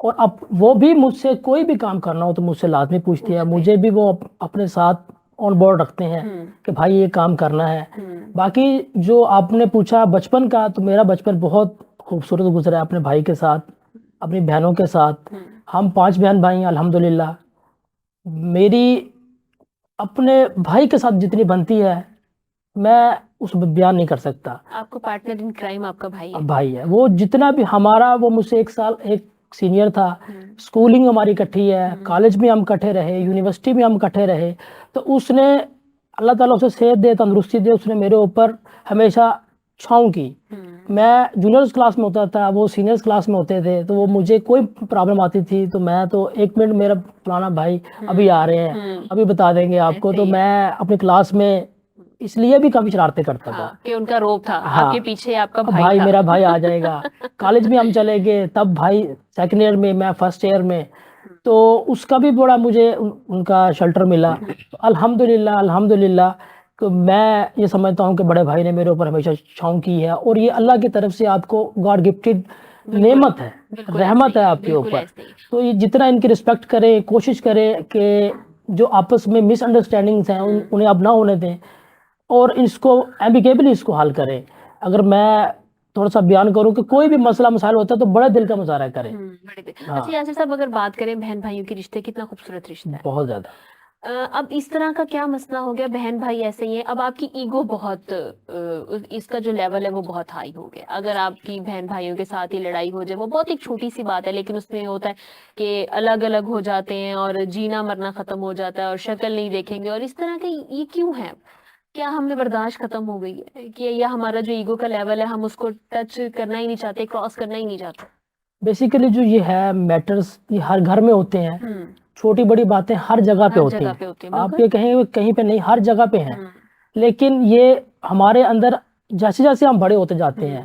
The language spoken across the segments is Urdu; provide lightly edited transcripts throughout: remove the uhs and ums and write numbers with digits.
اور اب وہ بھی مجھ سے کوئی بھی کام کرنا ہو تو مجھ سے لازمی پوچھتی ہے, مجھے بھی وہ اپنے ساتھ آن بورڈ رکھتے ہیں کہ بھائی یہ کام کرنا ہے. باقی جو آپ نے پوچھا بچپن کا, تو میرا بچپن بہت خوبصورت گزرا ہے اپنے بھائی کے ساتھ, اپنی بہنوں کے ساتھ. ہم 5 بہن بھائی ہیں الحمدللہ. میری اپنے بھائی کے ساتھ جتنی بنتی ہے میں اس میں بیان نہیں کر سکتا. آپ کو پارٹنر ان کرائم آپ کا بھائی ہے. بھائی ہے وہ, جتنا بھی ہمارا, وہ مجھ سے 1 سال ایک سینئر تھا. سکولنگ ہماری کٹھی ہے, کالج میں ہم کٹھے رہے, یونیورسٹی میں ہم کٹھے رہے. تو اس نے, اللہ تعالیٰ اسے صحت دے, تندرستی دے, اس نے میرے اوپر ہمیشہ چھاؤں کی. میں جونیئرز کلاس میں ہوتا تھا, وہ سینئرز کلاس میں ہوتے تھے, تو وہ مجھے کوئی پرابلم آتی تھی تو میں تو 1 منٹ, میرا فلانا بھائی ابھی آ رہے ہیں, ابھی بتا دیں گے آپ کو. تو میں اپنی کلاس میں اس لیے بھی کافی شرارتیں کرتا تھا کہ ان کا روب تھا آپ کے پیچھے, آپ کا بھائی تھا. میرا بھائی آ جائے گا. کالج میں ہم چلے گئے, تب بھائی 2nd ایئر میں, میں 1st ایئر میں, تو اس کا بھی بڑا مجھے ان کا شیلٹر ملا. الحمدللہ الحمدللہ میں یہ سمجھتا ہوں کہ بڑے بھائی نے میرے اوپر ہمیشہ چھاؤں کی ہے, اور یہ اللہ کی طرف سے آپ کو گاڈ گفٹڈ نعمت ہے, رحمت ہے آپ کے اوپر. تو یہ جتنا ان کی رسپیکٹ کریں, کوشش کریں کہ جو آپس میں مس انڈرسٹینڈنگز ہیں انہیں اب نہ ہونے دیں, اور اس کو ایمبیکیبلی اس کو حل کریں. اگر میں تھوڑا سا بیان کروں کہ کوئی بھی مسئلہ مسائل ہوتا ہے تو بڑے دل کا مظاہرہ کریں. اچھا یاسر صاحب, اگر بات کریں بہن بھائیوں کے رشتے, کتنا خوبصورت رشتہ ہے. بہت زیادہ. اب اس طرح کا کیا مسئلہ ہو گیا, بہن بھائی ایسے ہی ہیں, اب آپ کی ایگو بہت, اس کا جو لیول ہے وہ بہت ہائی ہو گیا. اگر آپ کی بہن بھائیوں کے ساتھ ہی لڑائی ہو جائے, وہ بہت ایک چھوٹی سی بات ہے, لیکن اس میں ہوتا ہے کہ الگ الگ ہو جاتے ہیں اور جینا مرنا ختم ہو جاتا ہے, اور شکل نہیں دیکھیں گے, اور اس طرح کا یہ کیوں ہے؟ کیا ہم میں برداشت ختم ہو گئی ہے, کہ یا ہمارا جو ایگو کا لیول ہے ہم اس کو ٹچ کرنا ہی نہیں چاہتے, کراس کرنا ہی نہیں چاہتے؟ بیسیکلی جو یہ ہے میٹرز, یہ ہر گھر میں ہوتے ہیں. چھوٹی بڑی باتیں ہر جگہ پہ ہوتی ہیں. آپ یہ کہیں کہیں پہ نہیں, ہر جگہ پہ ہیں. لیکن یہ ہمارے اندر جیسے جیسے ہم بڑے ہوتے جاتے ہیں,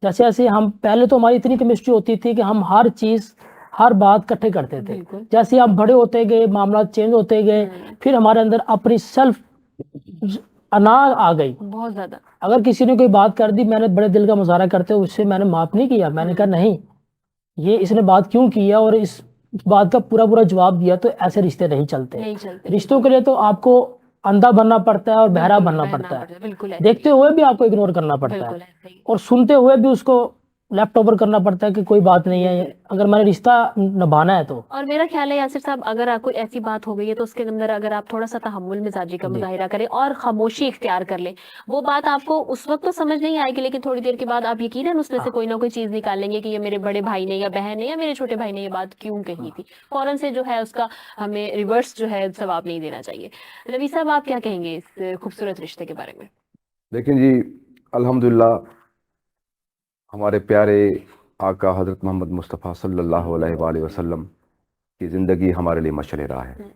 جیسے جیسے ہم, پہلے تو ہماری اتنی کیمسٹری ہوتی تھی کہ ہم ہر چیز, ہر بات کٹھے کرتے تھے. جیسے ہم بڑے ہوتے گئے, معاملات چینج ہوتے گئے, پھر ہمارے اندر اپنی سیلف انا آ گئی بہت زیادہ. اگر کسی نے کوئی بات کر دی, میں نے بڑے دل کا مظاہرہ کرتے ہوئے اس سے میں نے معاف نہیں کیا. میں نے کہا نہیں, یہ اس نے بات کیوں کی ہے, اور اس بات کا پورا جواب دیا, تو ایسے رشتے نہیں چلتے. رشتوں کے لیے تو آپ کو اندھا بننا پڑتا ہے اور بہرا بننا پڑتا ہے. دیکھتے ہوئے بھی آپ کو اگنور کرنا پڑتا ہے, اور سنتے ہوئے بھی اس کو لیفٹ اوور کرنا پڑتا ہے کہ کوئی بات نہیں ہے, اگر میں نے رشتہ نبھانا ہے تو. اور میرا خیال ہے یاسر صاحب, اگر آپ کوئی ایسی بات ہو گئی ہے تو اس کے اندر اگر آپ تھوڑا سا تحمل مزاجی کا مظاہرہ کریں اور خاموشی اختیار کر لیں, وہ بات آپ کو اس وقت تو سمجھ نہیں آئے گی, لیکن تھوڑی دیر کے بعد آپ یقیناً اس میں سے کوئی نہ کوئی چیز نکال لیں گے کہ یہ میرے بڑے بھائی نے یا بہن نے یا میرے چھوٹے بھائی نے یہ بات کیوں کہی تھی. فوراً سے جو ہے اس کا ہمیں ریورس جو ہے ثواب نہیں دینا چاہیے. نبی صاحب, آپ کیا کہیں گے اس خوبصورت رشتے کے بارے میں؟ دیکھیں جی, الحمدللہ ہمارے پیارے آقا حضرت محمد مصطفیٰ صلی اللہ علیہ وآلہ وسلم کی زندگی ہمارے لیے مشعل راہ ہے.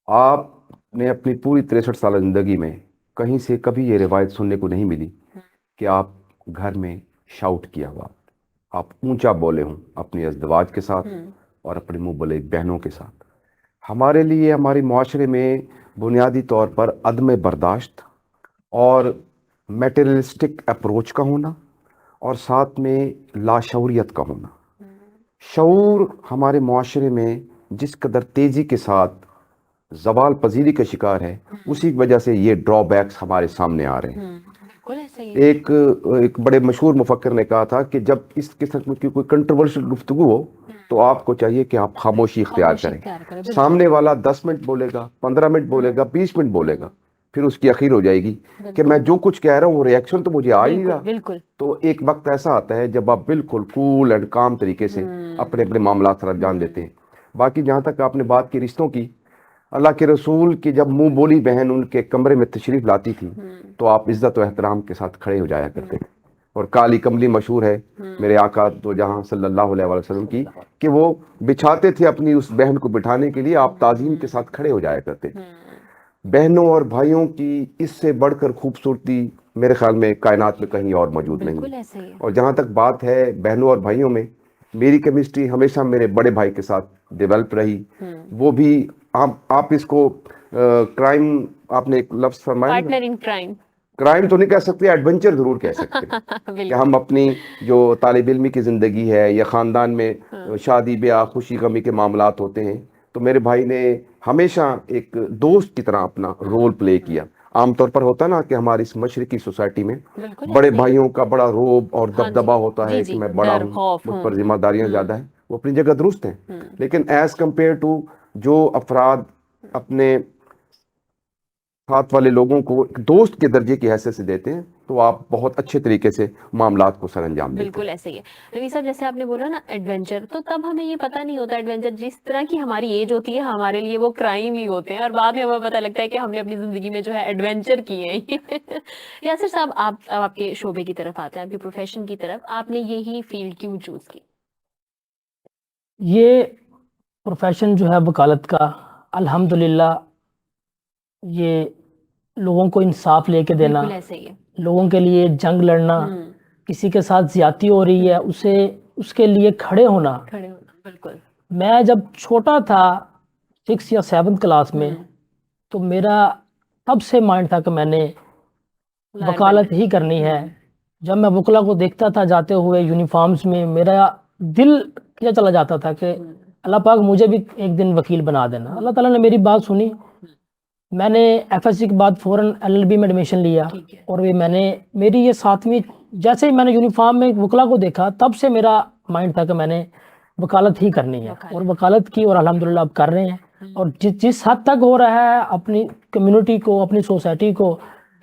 آپ نے اپنی پوری 63 سالہ زندگی میں کہیں سے کبھی یہ روایت سننے کو نہیں ملی کہ آپ گھر میں شاؤٹ کیا ہوا, آپ اونچا بولے ہوں اپنی ازدواج کے ساتھ اور اپنے منہ بولے بہنوں کے ساتھ. ہمارے لیے ہمارے معاشرے میں بنیادی طور پر عدم برداشت اور میٹیریلسٹک اپروچ کا ہونا, اور ساتھ میں لاشعوریت کا ہونا. شعور ہمارے معاشرے میں جس قدر تیزی کے ساتھ زوال پذیری کا شکار ہے, اسی وجہ سے یہ ڈرا بیکس ہمارے سامنے آ رہے ہیں. ایک بڑے مشہور مفکر نے کہا تھا کہ جب اس قسم کی کوئی کنٹروورشل گفتگو ہو تو آپ کو چاہیے کہ آپ خاموشی اختیار کریں. سامنے والا 10 منٹ بولے گا, 15 منٹ بولے گا, 20 منٹ بولے گا, پھر اس کی اخیر ہو جائے گی کہ میں جو کچھ کہہ رہا ہوں وہ ریئیکشن تو مجھے آ ہی رہا. تو ایک وقت ایسا آتا ہے جب آپ بالکل کول اینڈ کام طریقے سے اپنے معاملات سر جان دیتے ہیں. باقی جہاں تک آپ نے بات کی رشتوں کی, اللہ کے رسول کی جب منہ بولی بہن ان کے کمرے میں تشریف لاتی تھی تو آپ عزت و احترام کے ساتھ کھڑے ہو جایا کرتے تھے. اور کالی کملی مشہور ہے میرے آقا دو جہاں صلی اللہ علیہ وسلم کی, کہ وہ بچھاتے تھے اپنی اس بہن کو بٹھانے کے لیے, آپ تعظیم کے ساتھ کھڑے ہو جایا کرتے. بہنوں اور بھائیوں کی اس سے بڑھ کر خوبصورتی میرے خیال میں کائنات میں کہیں اور موجود نہیں. اور جہاں تک بات ہے بہنوں اور بھائیوں میں, میری کیمسٹری ہمیشہ میرے بڑے بھائی کے ساتھ ڈیولپ رہی. وہ بھی آپ اس کو کرائم, آپ نے ایک لفظ فرمایا, پارٹنر ان کرائم. کرائم تو نہیں کہہ سکتے, ایڈونچر ضرور کہہ سکتے ہیں کہ بالکل. ہم اپنی جو طالب علمی کی زندگی ہے یا خاندان میں شادی بیاہ خوشی غمی کے معاملات ہوتے ہیں, تو میرے بھائی نے ہمیشہ ایک دوست کی طرح اپنا رول پلے کیا. عام طور پر ہوتا ہے نا کہ ہماری اس مشرقی سوسائٹی میں بالکل بڑے ایسے ہی. بھائیوں کا بڑا روب اور ہاں جی دبدبا ہوتا جی ہے جی, کہ میں بڑا ڈر ہوں, خوف. مجھ پر ذمہ داریاں زیادہ ہیں. وہ اپنی جگہ درست ہیں, لیکن ایز کمپیئر ٹو جو افراد اپنے ساتھ والے لوگوں کو ایک دوست کے درجے کی حیثیت سے دیتے ہیں, تو آپ بہت اچھے طریقے سے معاملات کو سر انجام دیتے ہیں. بالکل ایسے ہی ہے. روی صاحب جیسے آپ نے بولا نا ایڈونچر, تو تب ہمیں یہ پتہ نہیں ہوتا ایڈونچر جس طرح کی ہماری ایج ہوتی ہے ہمارے لیے وہ کرائم ہی ہوتے ہیں, اور بعد میں ہمیں پتہ لگتا ہے کہ ہم نے اپنی زندگی میں جو ہے ایڈونچر کیے ہیں. یاسر صاحب, آپ کے شعبے کی طرف آتے ہیں, آپ کے پروفیشن کی طرف, آپ نے یہی فیلڈ کیوں چوز کی؟ یہ پروفیشن جو ہے وکالت کا, الحمدللہ یہ لوگوں کو انصاف لے کے دینا, بالکل ایسے ہی ہے. لوگوں کے لیے جنگ لڑنا, کسی کے ساتھ زیادتی ہو رہی ہے اسے اس کے لیے کھڑے ہونا. کھڑے ہونا. بالکل. میں جب چھوٹا تھا 6 یا 7 کلاس میں, تو میرا تب سے مائنڈ تھا کہ میں نے وکالت ہی کرنی ہے. جب میں وکلا کو دیکھتا تھا جاتے ہوئے یونیفارمز میں, میرا دل کیا چلا جاتا تھا کہ اللہ پاک مجھے بھی ایک دن وکیل بنا دینا. اللہ تعالیٰ نے میری بات سنی, میں نے ایف ایس سی کے بعد فوراً LLB میں ایڈمیشن لیا, اور میں نے میری یہ 7ویں جیسے ہی میں نے یونیفارم میں وکلا کو دیکھا, تب سے میرا مائنڈ تھا کہ میں نے وکالت ہی کرنی ہے, اور وکالت کی, اور الحمدللہ اب کر رہے ہیں. اور جس حد تک ہو رہا ہے اپنی کمیونٹی کو, اپنی سوسائٹی کو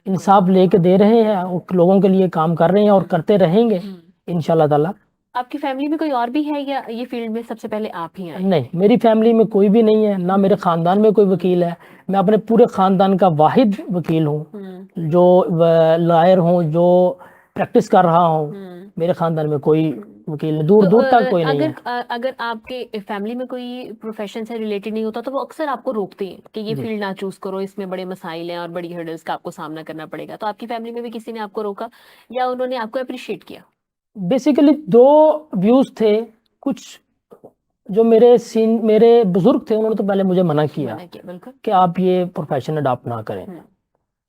انصاف لے کے دے رہے ہیں, اور لوگوں کے لیے کام کر رہے ہیں اور کرتے رہیں گے انشاءاللہ تعالیٰ. آپ کی فیملی میں کوئی اور بھی ہے یا یہ فیلڈ میں سب سے پہلے آپ ہی آئے؟ نہیں, میری فیملی میں کوئی بھی نہیں ہے, نہ میرے خاندان میں کوئی وکیل ہے. میں اپنے پورے خاندان کا واحد وکیل ہوں جو لائر ہوں, جو پریکٹس کر رہا ہوں. میرے خاندان میں کوئی وکیل نہیں, دور دور تک کوئی نہیں ہے. اگر آپ کے فیملی میں کوئی پروفیشن سے ریلیٹڈ نہیں ہوتا تو وہ اکثر آپ کو روکتے ہیں کہ یہ فیلڈ نہ چوز کرو, اس میں بڑے مسائل ہیں اور بڑی ہرڈلز کا آپ کو سامنا کرنا پڑے گا. تو آپ کی فیملی میں بھی کسی نے آپ کو روکا یا انہوں نے آپ کو اپریشیٹ کیا؟ بیسیکلی 2 ویوز تھے. کچھ جو میرے بزرگ تھے, انہوں نے تو پہلے مجھے منع کیا بالکل کہ آپ یہ پروفیشن اڈاپٹ نہ کریں,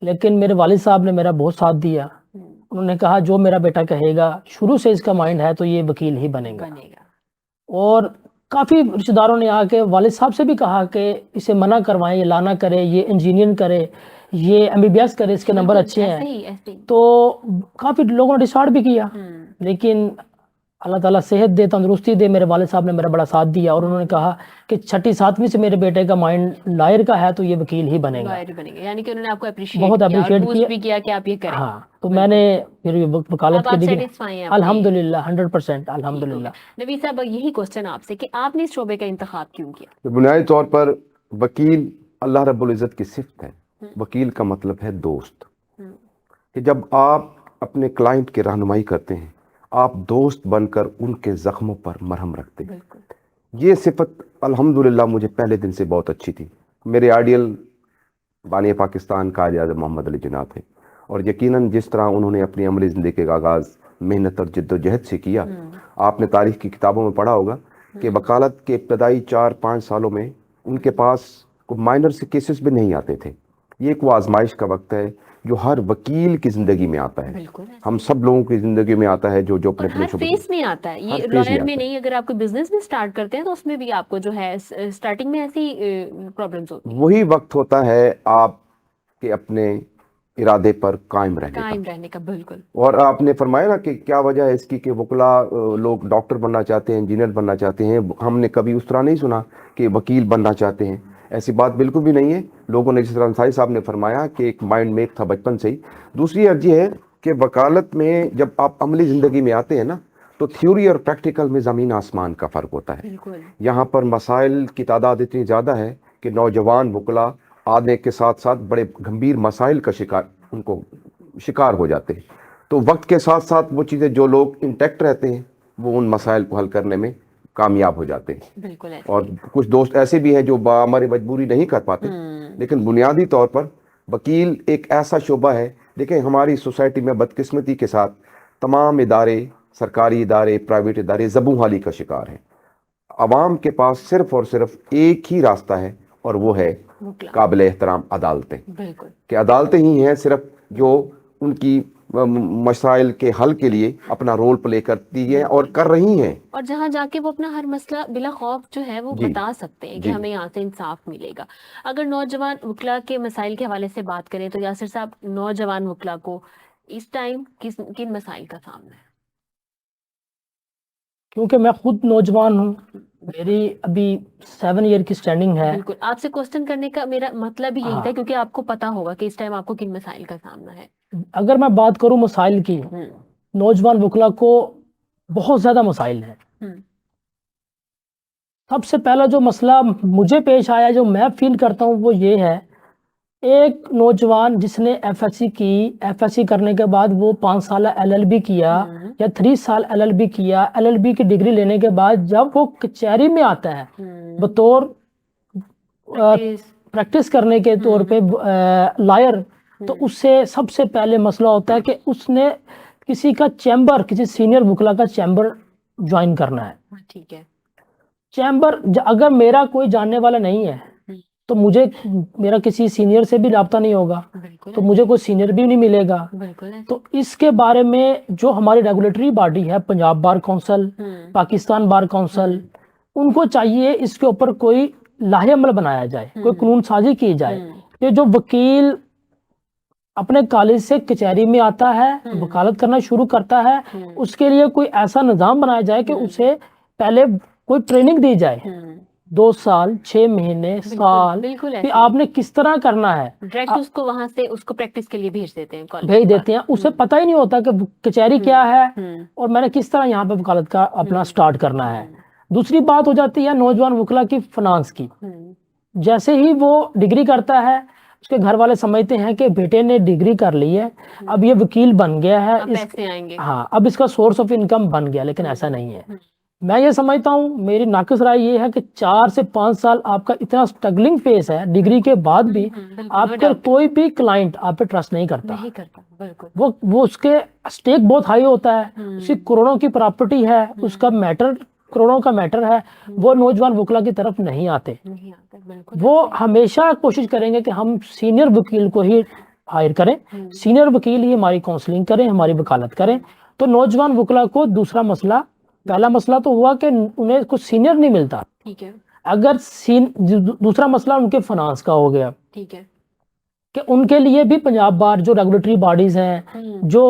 لیکن میرے والد صاحب نے میرا بہت ساتھ دیا. انہوں نے کہا جو میرا بیٹا کہے گا, شروع سے اس کا مائنڈ ہے تو یہ وکیل ہی بنے گا. اور کافی رشتہ داروں نے آ کے والد صاحب سے بھی کہا کہ اسے منع کروائیں, یہ لانا کرے, یہ انجینئرنگ کرے, یہ MBBS کرے, اس کے نمبر اچھے ہیں. تو کافی لوگوں نے ڈسارڈ بھی کیا, لیکن اللہ تعالیٰ صحت دے, تندرستی دے, میرے والد صاحب نے میرا بڑا ساتھ دیا, اور انہوں نے کہا کہ 6 7ویں سے میرے بیٹے کا مائنڈ لائر کا ہے تو یہ وکیل ہی بنے گا. یعنی کہ انہوں نے آپ کو بہت اپریشیٹ کیا کہ آپ یہ کریں. ہاں, تو میں نے پھر وکالت کی ڈگری الحمدللہ 100% الحمدللہ. نبی صاحب, یہی کوسچن آپ سے کہ آپ نے اس شعبے کا انتخاب کیوں کیا؟ بنیادی طور پر وکیل اللہ رب العزت کی صفت ہے. وکیل کا مطلب ہے دوست, کہ جب آپ اپنے کلائنٹ کی رہنمائی کرتے ہیں, آپ دوست بن کر ان کے زخموں پر مرہم رکھتے ہیں. یہ صفت الحمدللہ مجھے پہلے دن سے بہت اچھی تھی. میرے آئیڈیل بانی پاکستان قائد اعظم محمد علی جناح تھے, اور یقیناً جس طرح انہوں نے اپنی عملی زندگی کا آغاز محنت اور جد و جہد سے کیا, آپ نے تاریخ کی کتابوں میں پڑھا ہوگا کہ وکالت کے ابتدائی 4-5 سالوں میں ان کے پاس کوئی مائنر سے کیسز بھی نہیں آتے تھے. یہ ایک وہ آزمائش کا وقت ہے جو ہر وکیل کی زندگی میں آتا ہے, ہم سب لوگوں کی زندگی میں آتا ہے, جو اپنے ہر فیس میں آتا ہے. یہ لائر میں نہیں, اگر آپ کو بزنس بھی سٹارٹ کرتے ہیں تو اس میں بھی آپ کو جو ہے سٹارٹنگ میں ایسی پرابلمز ہوتی ہیں. وہی وقت ہوتا ہے آپ کے اپنے ارادے پر قائم رہنے کا. بالکل. اور آپ نے فرمایا نا کہ کیا وجہ ہے اس کی کہ وکلا لوگ ڈاکٹر بننا چاہتے ہیں, انجینئر بننا چاہتے ہیں. ہم نے کبھی اس طرح نہیں سنا کہ وکیل بننا چاہتے ہیں, ایسی بات بالکل بھی نہیں ہے. لوگوں نے جس طرح انصاری صاحب نے فرمایا کہ ایک مائنڈ میک تھا بچپن سے ہی. دوسری عرض یہ ہے کہ وکالت میں جب آپ عملی زندگی میں آتے ہیں نا, تو تھیوری اور پریکٹیکل میں زمین آسمان کا فرق ہوتا ہے. یہاں پر مسائل کی تعداد اتنی زیادہ ہے کہ نوجوان وکلا آنے کے ساتھ ساتھ بڑے گھمبیر مسائل کا شکار ہو جاتے ہیں. تو وقت کے ساتھ ساتھ وہ چیزیں جو لوگ انٹیکٹ رہتے ہیں وہ ان مسائل کو حل کرنے میں کامیاب ہو جاتے ہیں. اور کچھ دوست ایسے بھی ہیں جو ہماری مجبوری نہیں کر پاتے. لیکن بنیادی طور پر وکیل ایک ایسا شعبہ ہے. دیکھیں, ہماری سوسائٹی میں بدقسمتی کے ساتھ تمام ادارے, سرکاری ادارے, پرائیویٹ ادارے زبوں حالی کا شکار ہیں. عوام کے پاس صرف اور صرف ایک ہی راستہ ہے, اور وہ ہے قابل احترام عدالتیں. کہ عدالتیں ہی ہیں صرف جو ان کی مسائل کے حل کے لیے اپنا رول پلے کرتی ہیں اور کر رہی ہیں. اور جہاں جا کے وہ اپنا ہر مسئلہ بلا خوف جو ہے وہ جی بتا سکتے ہیں کہ جی ہمیں یہاں سے انصاف ملے گا. اگر نوجوان وکلا کے مسائل کے حوالے سے بات کریں تو یاسر صاحب، نوجوان وکلا کو اس ٹائم کن مسائل کا سامنا ہے؟ کیونکہ میں خود نوجوان ہوں، میری ابھی 7 ایئر کی سٹینڈنگ ہے. بالکل، آپ سے کوسچن کرنے کا میرا مطلب ہی یہی تھا، ہاں، کیونکہ آپ کو پتا ہوگا کہ اس ٹائم آپ کو کن مسائل کا سامنا ہے. اگر میں بات کروں مسائل کی، نوجوان وکلا کو بہت زیادہ مسائل ہیں. سب سے پہلا جو مسئلہ مجھے پیش آیا، جو میں فیل کرتا ہوں، وہ یہ ہے، ایک نوجوان جس نے ایف ایس سی کی، ایف ایس سی کرنے کے بعد وہ 5 سالہ ایل ایل بی کیا یا 3 سال ایل ایل بی کیا، ایل ایل بی کی ڈگری لینے کے بعد جب وہ کچہری میں آتا ہے بطور پریکٹس کرنے کے طور پہ لائر، تو اس سے سب سے پہلے مسئلہ ہوتا ہے کہ اس نے کسی کا چیمبر، کسی سینئر وکلا کا چیمبر جوائن کرنا ہے. ٹھیک ہے. چیمبر اگر میرا کوئی جاننے والا نہیں ہے تو مجھے میرا کسی سینئر سے بھی رابطہ نہیں ہوگا، تو مجھے کوئی سینئر بھی نہیں ملے گا. تو اس کے بارے میں جو ہماری ریگولیٹری باڈی ہے، Punjab bar council, Pakistan bar council, ان کو چاہیے اس کے اوپر کوئی لاہ عمل بنایا جائے، کوئی قانون سازی کی جائے کہ جو وکیل اپنے کالج سے کچہری میں آتا ہے، وکالت کرنا شروع کرتا ہے، اس کے لیے کوئی ایسا نظام بنایا جائے کہ اسے پہلے کوئی ٹریننگ دی جائے، 2 سال، 6 مہینے، سال، کہ آپ نے کس طرح کرنا ہے. ڈائریکٹ اس کو وہاں سے اس کو پریکٹس کے لیے بھیج دیتے ہیں، اسے پتہ ہی نہیں ہوتا کہ کچہری کیا ہے اور میں نے کس طرح یہاں پہ وکالت کا اپنا سٹارٹ کرنا ہے. دوسری بات ہو جاتی ہے نوجوان وکلا کی فنانس کی. جیسے ہی وہ ڈگری کرتا ہے، اس کے گھر والے سمجھتے ہیں کہ بیٹے نے ڈگری کر لی ہے، اب یہ وکیل بن گیا ہے، پیسے آئیں گے، ہاں اب اس کا سورس آف انکم بن گیا. لیکن ایسا نہیں ہے. میں یہ سمجھتا ہوں، میری ناقص رائے یہ ہے کہ 4 سے 5 سال آپ کا اتنا سٹرگلنگ فیس ہے ڈگری کے بعد بھی، آپ کا کوئی بھی کلائنٹ آپ پہ ٹرسٹ نہیں کرتا. وہ اس کے اسٹیک بہت ہائی ہوتا ہے، اس کی کروڑوں کی پراپرٹی ہے، اس کا میٹر کروڑوں کا میٹر ہے. وہ نوجوان وکلا کی طرف نہیں آتے. وہ ہمیشہ کوشش کریں گے کہ ہم سینئر وکیل کو ہی ہائر کریں، سینئر وکیل ہی ہماری کاؤنسلنگ کریں، ہماری وکالت کریں. تو نوجوان وکلا کو دوسرا مسئلہ، پہلا مسئلہ تو ہوا کہ انہیں کچھ سینئر نہیں ملتا. اگر دوسرا مسئلہ ان کے فنانس کا ہو گیا، کہ ان کے لیے بھی پنجاب بار جو ریگولیٹری باڈیز ہیں، جو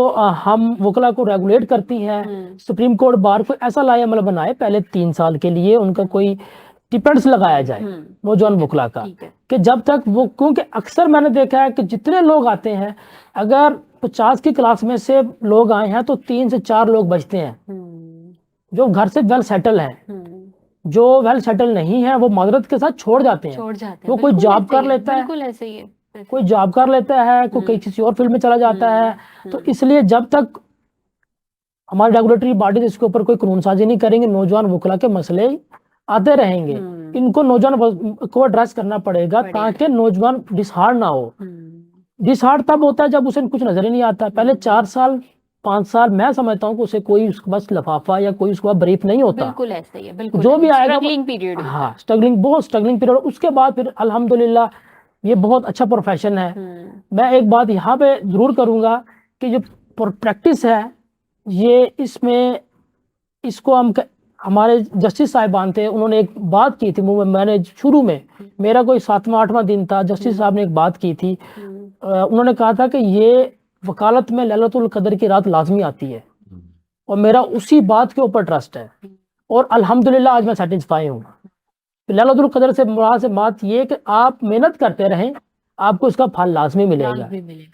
ہم وکلا کو ریگولیٹ کرتی ہیں، سپریم کورٹ بار کو ایسا لایا عمل بنائے پہلے 3 سال کے لیے ان کا کوئی ٹپنڈس لگایا جائے نوجوان وکلا کا، کہ جب تک وہ، کیونکہ اکثر میں نے دیکھا ہے کہ جتنے لوگ آتے ہیں، اگر 50 کی کلاس میں سے لوگ آئے ہیں تو 3 سے 4 لوگ بچتے ہیں جو گھر سے ویل سیٹل ہیں. جو ویل سیٹل نہیں ہے وہ معذرت کے ساتھ چھوڑ جاتے ہیں. وہ کوئی جاب کر لیتا ہے، کوئی جاب کر لیتا ہے، کوئی کسی اور فیلڈ میں چلا جاتا ہے. تو اس لیے جب تک ہماری ریگولیٹری باڈیز اس کے اوپر کوئی قانون سازی نہیں کریں گے، نوجوان وکلا کے مسئلے آتے رہیں گے. ان کو نوجوان کو ایڈریس کرنا پڑے گا تاکہ نوجوان ڈسہارڈ نہ ہو. ڈسہارڈ تب ہوتا ہے جب اسے کچھ نظر ہی نہیں آتا. پہلے 4 سال 5 سال میں سمجھتا ہوں کہ اسے کوئی اس کے بس لفافہ یا کوئی اس کا بریف نہیں ہوتا. بالکل ایسا ہی ہے، بالکل جو بھی آئے گا، ہاں، بہت سٹرگلنگ پیریڈ. اس کے بعد پھر الحمدللہ یہ بہت اچھا پروفیشن ہے. میں ایک بات یہاں پہ ضرور کروں گا کہ جو پریکٹس ہے، یہ اس میں اس کو ہمارے جسٹس صاحبان تھے، انہوں نے ایک بات کی تھی. میں نے شروع میں، میرا کوئی 7واں 8واں دن تھا، جسٹس صاحب نے ایک بات کی تھی. انہوں نے کہا تھا کہ یہ وکالت میں لیلۃ القدر کی رات لازمی آتی ہے، اور میرا اسی بات کے اوپر ٹرسٹ ہے، اور الحمدللہ آج میں سیٹسفائی ہوں. لیلۃ القدر سے مراد سے بات یہ کہ آپ محنت کرتے رہیں، آپ کو اس کا پھل لازمی ملے گا.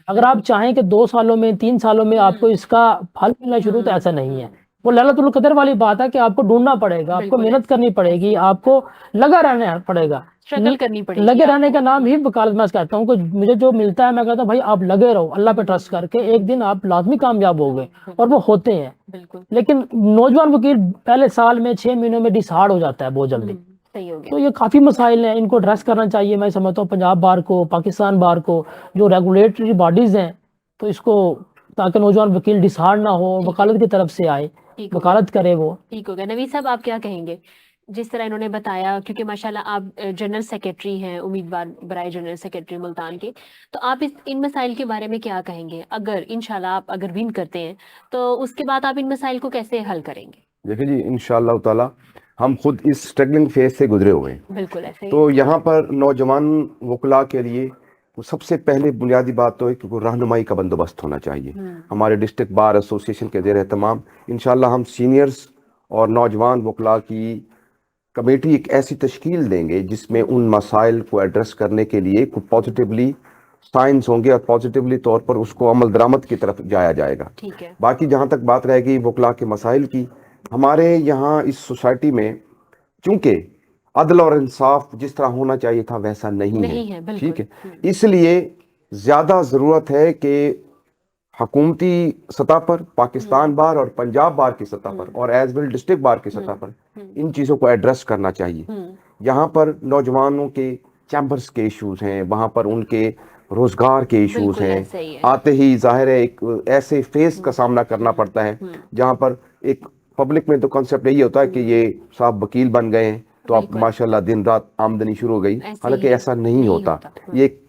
اگر آپ چاہیں کہ 2 سالوں میں 3 سالوں میں آپ کو اس کا پھل ملنا شروع، تو ایسا نہیں ہے. وہ لیلۃ القدر والی بات ہے کہ آپ کو ڈھونڈنا پڑے گا، آپ کو محنت کرنی پڑے گی، آپ کو لگا رہنا پڑے گا. اسٹرگل کرنی پڑے گی. لگے رہنے کا نام ہی وکالت. میں کہتا ہوں کہ مجھے جو ملتا ہے، میں کہتا ہوں بھائی آپ لگے رہو، اللہ پہ ٹرسٹ کر کے ایک دن آپ لازمی کامیاب ہو گئے، اور وہ ہوتے ہیں. لیکن نوجوان وکیل پہلے سال میں 6 مہینوں میں ڈسہارڈ ہو جاتا ہے بہت جلدی. تو یہ کافی مسائل ہیں، ان کو ایڈریس کرنا چاہیے. میں سمجھتا ہوں پنجاب بار کو، پاکستان بار کو، جو ریگولیٹری باڈیز ہیں، تو اس کو، تاکہ نوجوان وکیل ڈسہارڈ نہ ہو، وکالت کی طرف سے آئے، وکالت کرے. وہ ٹھیک ہو گیا. نوید صاحب، آپ کیا کہیں گے جس طرح انہوں نے بتایا، کیونکہ ماشاءاللہ آپ جنرل سیکریٹری ہیں، امیدوار برائے جنرل سیکریٹری ملتان کے، تو آپ ان مسائل کے بارے میں کیا کہیں گے؟ اگر انشاءاللہ آپ اگر ون کرتے ہیں تو اس کے بعد آپ ان مسائل کو کیسے حل کریں گے؟ دیکھیں جی، انشاءاللہ تعالی ہم خود اس اسٹرگلنگ فیز سے گزرے ہوئے ہیں، بالکل ایسے ہی تو یہاں پر نوجوان وکلاء کے لیے سب سے پہلے بنیادی بات تو ہے کہ رہنمائی کا بندوبست ہونا چاہیے۔ ہمارے ڈسٹرکٹ بار ایسوسیشن کے زیر اہتمام انشاءاللہ ہم سینئرز اور نوجوان وکلاء کی کمیٹی ایک ایسی تشکیل دیں گے جس میں ان مسائل کو ایڈریس کرنے کے لیے پازیٹیولی سائنس ہوں گے اور پازیٹیولی طور پر اس کو عمل درآمد کی طرف جایا جائے گا۔ ٹھیک ہے، باقی جہاں تک بات رہے گی وکلاء کے مسائل کی، ہمارے یہاں اس سوسائٹی میں چونکہ عدل اور انصاف جس طرح ہونا چاہیے تھا ویسا نہیں ہے، بالکل۔ ٹھیک ہے، اس لیے زیادہ ضرورت ہے کہ حکومتی سطح پر، پاکستان بار اور پنجاب بار کی سطح پر اور ایز ویل ڈسٹرکٹ بار کی سطح پر ان چیزوں کو ایڈریس کرنا چاہیے۔ یہاں پر نوجوانوں کے چیمبرز کے ایشوز ہیں، وہاں پر ان کے روزگار کے ایشوز بالکل ہیں، ایسا ہی ہے۔ آتے ہی ظاہر ہے ایک ایسے فیس کا سامنا کرنا پڑتا ہے جہاں پر ایک پبلک میں تو کنسیپٹ یہی ہوتا ہے کہ یہ صاحب وکیل بن گئے ہیں تو اب ماشاءاللہ دن رات آمدنی شروع ہو گئی، حالانکہ ایسا نہیں ہوتا۔ یہ ایک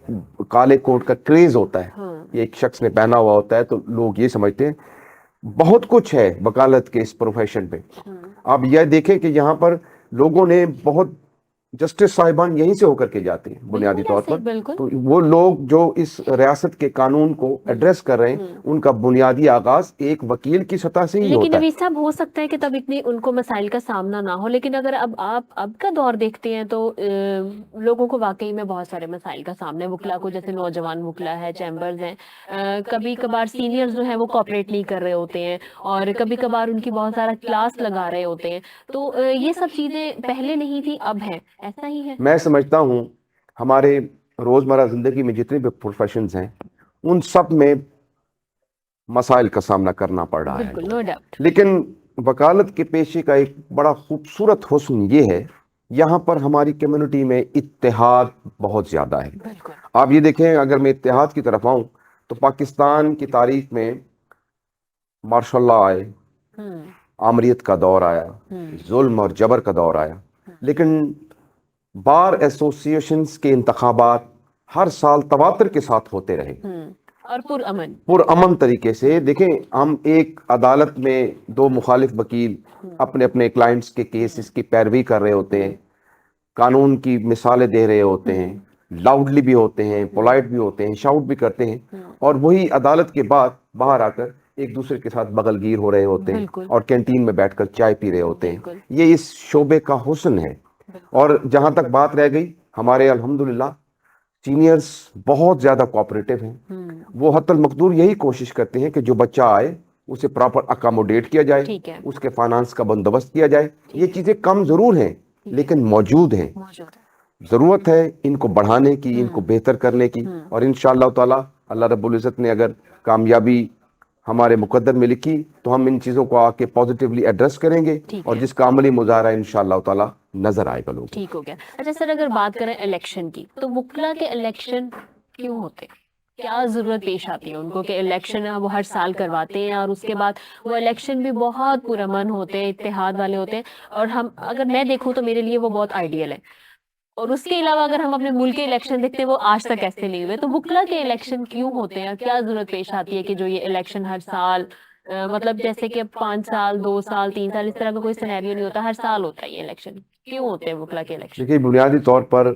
کالے کوٹ کا کریز ہوتا ہے، یہ ایک شخص نے پہنا ہوا ہوتا ہے تو لوگ یہ سمجھتے ہیں۔ بہت کچھ ہے وکالت کے اس پروفیشن پہ۔ آپ یہ دیکھیں کہ یہاں پر لوگوں نے بہت جسٹس صاحبان یہیں سے ہو کر کے جاتے ہیں بنیادی طور پر، تو وہ لوگ جو اس ریاست کے قانون کو ایڈریس کر رہے ہیں ان کا بنیادی آغاز ایک وکیل کی سطح سے ہی لیکن ہوتا ہے۔ نوید صاحب، ہو سکتا ہے کہ تب اتنے ان کو مسائل کا سامنا نہ ہو، لیکن اگر اب آپ اب کا دور دیکھتے ہیں تو لوگوں کو واقعی میں بہت سارے مسائل کا سامنا ہے، وکلا کو، جیسے نوجوان وکلا ہے، چیمبرز ہیں، کبھی کبھار سینئرز جو ہیں وہ کوآپریٹ نہیں کر رہے ہوتے ہیں اور کبھی کبھار ان کی بہت سارا کلاس لگا رہے ہوتے ہیں، تو یہ سب چیزیں پہلے نہیں تھی، اب ہیں، ایسا ہی ہے؟ میں سمجھتا ہوں ہمارے روزمرہ زندگی میں جتنے بھی پروفیشنز ہیں ان سب میں مسائل کا سامنا کرنا پڑ رہا ہے، بالکل، نو ڈاؤٹ۔ لیکن وکالت کے پیشے کا ایک بڑا خوبصورت حسن یہ ہے یہاں پر ہماری کمیونٹی میں اتحاد بہت زیادہ ہے۔ بالکل، آپ یہ دیکھیں، اگر میں اتحاد کی طرف آؤں تو پاکستان کی تاریخ میں مارشاء اللہ آئے، آمریت کا دور آیا، ظلم اور جبر کا دور آیا، لیکن بار ایسوسیشنز کے انتخابات ہر سال تواتر کے ساتھ ہوتے رہے اور پرامن طریقے سے۔ دیکھیں، ہم ایک عدالت میں دو مخالف وکیل اپنے اپنے کلائنٹس کے کیسز کی پیروی کر رہے ہوتے ہیں، قانون کی مثالیں دے رہے ہوتے ہیں، لاؤڈلی بھی ہوتے ہیں، پولائٹ بھی ہوتے ہیں، شاؤٹ بھی کرتے ہیں، اور وہی عدالت کے بعد باہر آ کر ایک دوسرے کے ساتھ بغل گیر ہو رہے ہوتے ہیں اور کینٹین میں بیٹھ کر چائے پی رہے ہوتے ہیں۔ یہ اس شعبے کا حسن ہے۔ اور جہاں تک بات رہ گئی، ہمارے الحمدللہ سینئرز بہت زیادہ کوآپریٹو ہیں، وہ حتی المقدور یہی کوشش کرتے ہیں کہ جو بچہ آئے اسے پراپر اکاموڈیٹ کیا جائے، اس کے فائنانس کا بندوبست کیا جائے۔ یہ چیزیں کم ضرور ہیں لیکن موجود ہیں، ضرورت ہے ان کو بڑھانے کی، ان کو بہتر کرنے کی، اور انشاءاللہ تعالی اللہ رب العزت نے اگر کامیابی ہمارے مقدر میں لکھی تو ہم ان چیزوں کو آ کے پازیٹیولی ایڈریس کریں گے اور جس کا عملی مظاہرہ انشاءاللہ تعالی نظر آئے گا لوگوں کو۔ ٹھیک ہو گیا۔ اچھا سر، اگر بات کریں الیکشن کی، تو وکلا کے الیکشن کیوں ہوتے؟ کیا ضرورت پیش آتی ہے ان کو کہ الیکشن وہ ہر سال کرواتے ہیں اور اس کے بعد وہ الیکشن بھی بہت پرامن ہوتے ہیں، اتحاد والے ہوتے ہیں، اور ہم اگر میں دیکھوں تو میرے لیے وہ بہت آئیڈیل ہے، اور اس کے علاوہ اگر ہم اپنے ملک کے الیکشن دیکھتے ہیں وہ آج تک ایسے نہیں ہوئے، تو وکلا کے الیکشن کیوں ہوتے ہیں؟ کیا ضرورت پیش آتی ہے کہ جو یہ الیکشن ہر سال، مطلب جیسے کہ 5 سال 2 سال 3 سال اس طرح کا کوئی سینیریو نہیں ہوتا، ہر سال ہوتا ہے یہ الیکشن، کیوں ہوتے ہیں وکلا کے الیکشن؟ دیکھیے، بنیادی طور پر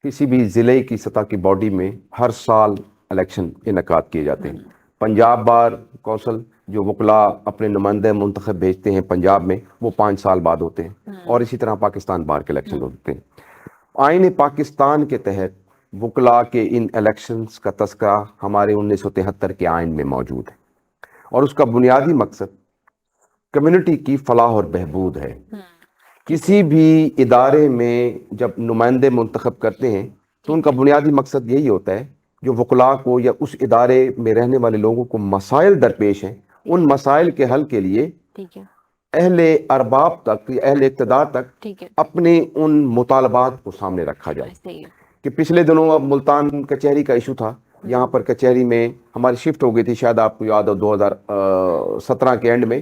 کسی بھی ضلع کی سطح کی باڈی میں ہر سال الیکشن انعقاد کیے جاتے ہیں۔ پنجاب بار کونسل جو وکلاء اپنے نمائندے منتخب بھیجتے ہیں پنجاب میں، وہ 5 سال بعد ہوتے ہیں، اور اسی طرح پاکستان بار کے الیکشن ہوتے ہیں۔ آئین پاکستان کے تحت وکلاء کے ان الیکشنز کا تذکرہ ہمارے 1973 کے آئین میں موجود ہے، اور اس کا بنیادی مقصد کمیونٹی کی فلاح اور بہبود ہے۔ کسی بھی ادارے میں جب نمائندے منتخب کرتے ہیں تو ان کا بنیادی مقصد یہی ہوتا ہے جو وکلاء کو یا اس ادارے میں رہنے والے لوگوں کو مسائل درپیش ہیں، ان مسائل کے حل کے لیے اہل ارباب تک یا اہل اقتدار تک اپنے ان مطالبات کو سامنے رکھا جائے۔ کہ پچھلے دنوں اب ملتان کچہری کا ایشو تھا، یہاں پر کچہری میں ہماری شفٹ ہو گئی تھی، شاید آپ کو یاد ہو 2017 کے اینڈ میں